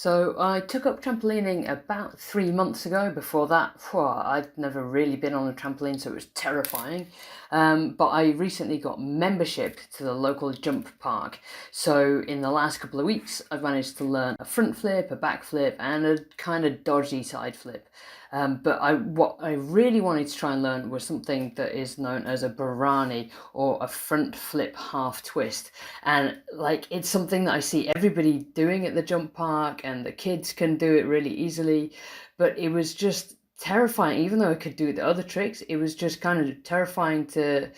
So I took up trampolining about 3 months ago. Before that, I'd never really been on a trampoline, so it was terrifying. But I recently got membership to the local jump park. So in the last couple of weeks, I've managed to learn a front flip, a back flip, and a kind of dodgy side flip. What I really wanted to try and learn was something that is known as a barani, or a front flip half twist. And it's something that I see everybody doing at the jump park, and the kids can do it really easily. But it was just terrifying. Even though I could do the other tricks, it was just kind of terrifying to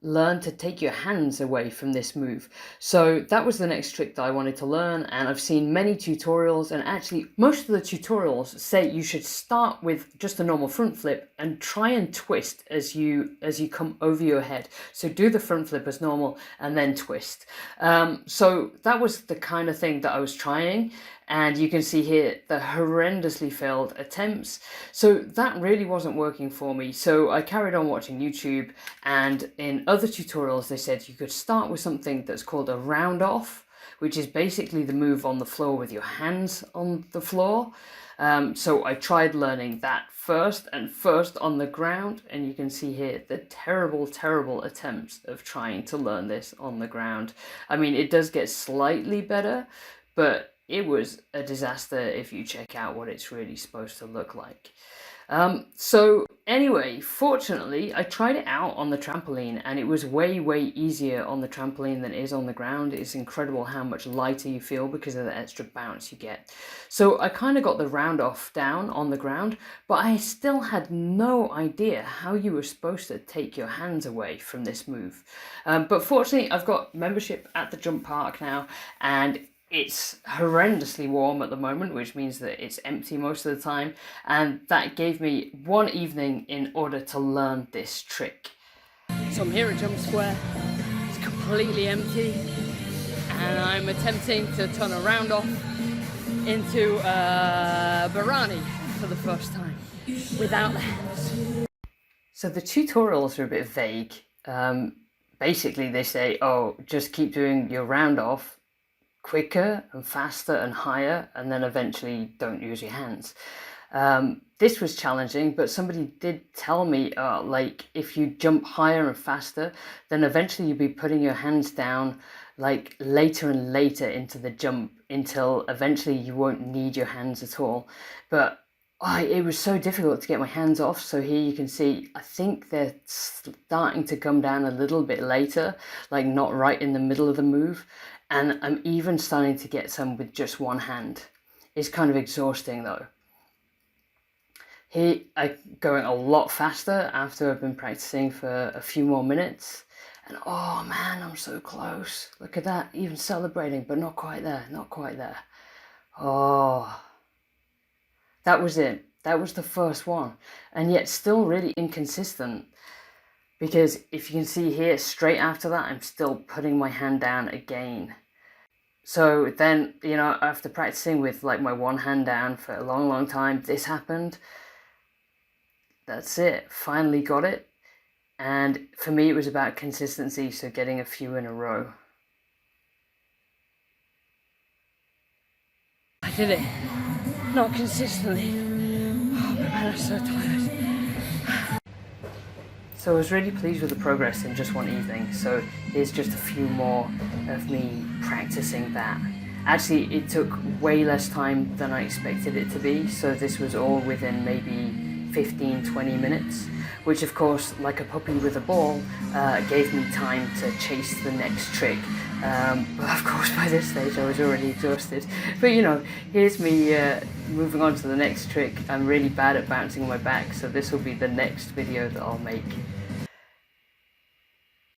learn to take your hands away from this move. So that was the next trick that I wanted to learn, and I've seen many tutorials, and actually most of the tutorials say you should start with just a normal front flip and try and twist as you come over your head. So do the front flip as normal and then twist. So that was the kind of thing that I was trying. And you can see here the horrendously failed attempts. So that really wasn't working for me. So I carried on watching YouTube, and in other tutorials they said you could start with something that's called a round off, which is basically the move on the floor with your hands on the floor. So I tried learning that first on the ground, and you can see here the terrible attempts of trying to learn this on the ground. I mean, it does get slightly better, but it was a disaster if you check out what it's really supposed to look like. So anyway, fortunately, I tried it out on the trampoline, and it was way easier on the trampoline than it is on the ground. It's incredible how much lighter you feel because of the extra bounce you get. So I kind of got the round off down on the ground, but I still had no idea how you were supposed to take your hands away from this move. But fortunately, I've got membership at the jump park now, and it's horrendously warm at the moment, which means that it's empty most of the time, and that gave me one evening in order to learn this trick. So I'm here at Jump Square, it's completely empty, and I'm attempting to turn a round off into a barani for the first time, without the hands. So the tutorials are a bit vague. Basically they say, oh, just keep doing your round off quicker and faster and higher, and then eventually don't use your hands. This was challenging, but somebody did tell me if you jump higher and faster, then eventually you'll be putting your hands down later and later into the jump, until eventually you won't need your hands at all. But it was so difficult to get my hands off. So here you can see, I think they're starting to come down a little bit later, not right in the middle of the move. And I'm even starting to get some with just one hand. It's kind of exhausting though. Here I'm going a lot faster after I've been practicing for a few more minutes. And oh man, I'm so close. Look at that, even celebrating, but not quite there, not quite there. Oh, that was it. That was the first one. And yet still really inconsistent. Because if you can see here, straight after that, I'm still putting my hand down again. So then, after practicing with my one hand down for a long time, this happened. That's it, finally got it. And for me, it was about consistency, so getting a few in a row. I did it, not consistently. Oh, my man, I'm so tired. So I was really pleased with the progress in just one evening, so here's just a few more of me practicing that. Actually, it took way less time than I expected it to be, so this was all within maybe 15-20 minutes, which of course, like a puppy with a ball, gave me time to chase the next trick. But of course by this stage I was already exhausted. But here's me moving on to the next trick. I'm really bad at bouncing on my back, so this will be the next video that I'll make.